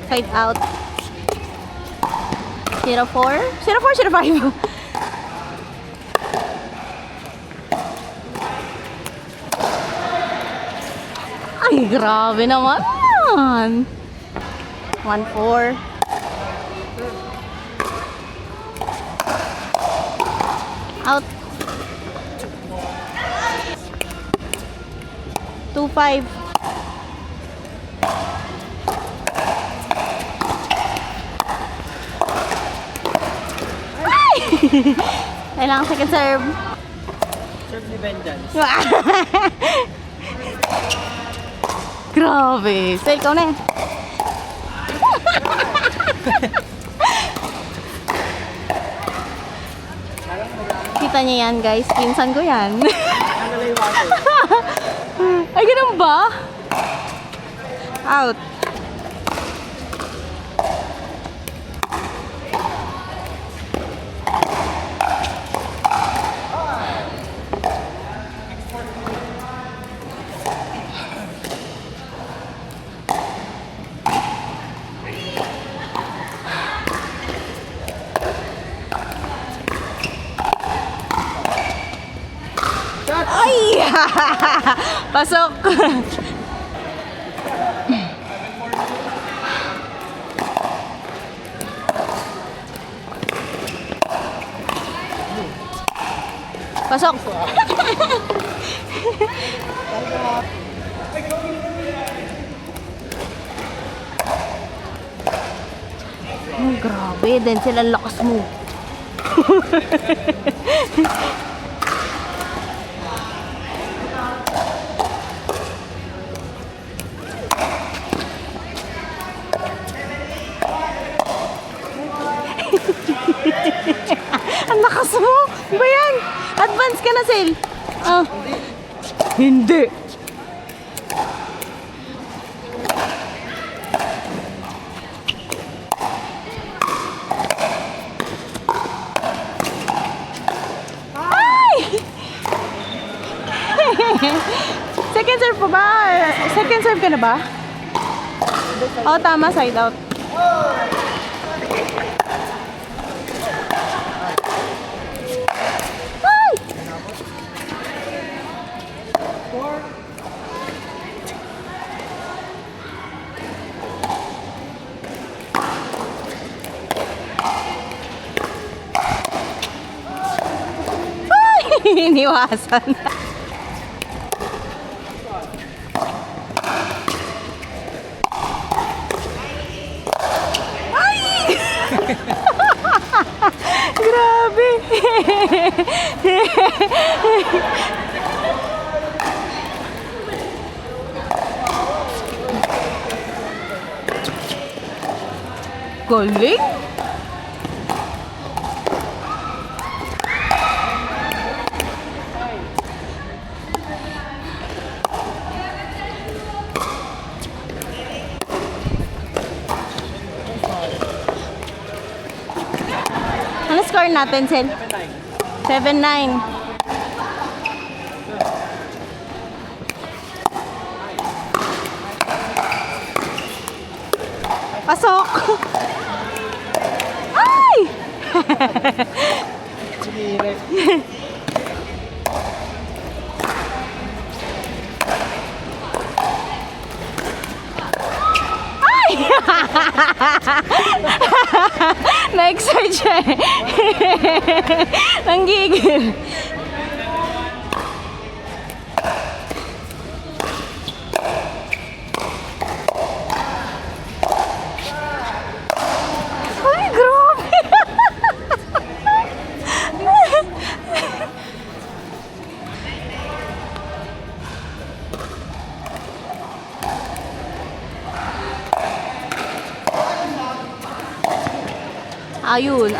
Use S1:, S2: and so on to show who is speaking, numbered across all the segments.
S1: Side out. 04? 04, 05. Ay, grabe naman. 1-4. Out. 2-5. Ay! Kailangan second serve.
S2: Serve ni Vengeance.
S1: Grabe. Stay, ikaw na. Kita niya yan, guys. Pinsan ko yan. Ay, ganun ba? Out. Ay! Pasok! Pasok! Oh, grabe, denzel ang lakas mo. Ang lakas mo! Ba yan? Advance ka na, Sel. Ah. Hindi. Ay! Second serve pa ba? Second serve ka na ba? Oh, tama. Side out. Iniwasan. Ay! Grabe. Galing. Ano score natin, Sel? 7-9. Pasok! Ay! Ay! Na-excite siya eh. Nanggigil. Ay, grabe. Ayun.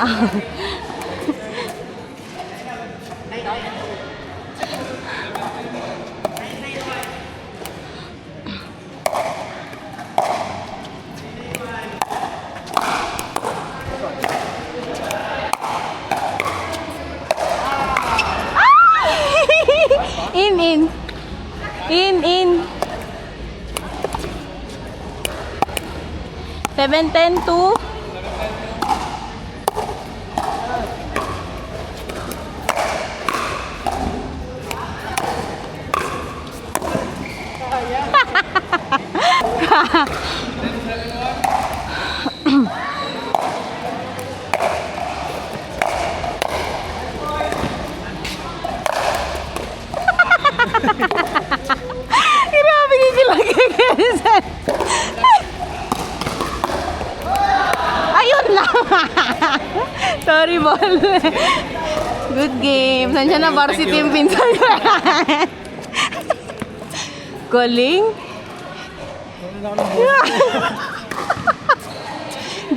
S1: In. 7:10 to grabe kikilagay Kenzen. Ayun lang. Sorry, ball. Good game. Nandiyan na varsity yung pinsan ko. Galing.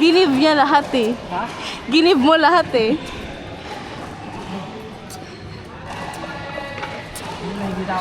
S1: Ginib niya lahat eh.
S2: Ha?
S1: Ginib mo lahat eh.
S2: Hindi na ako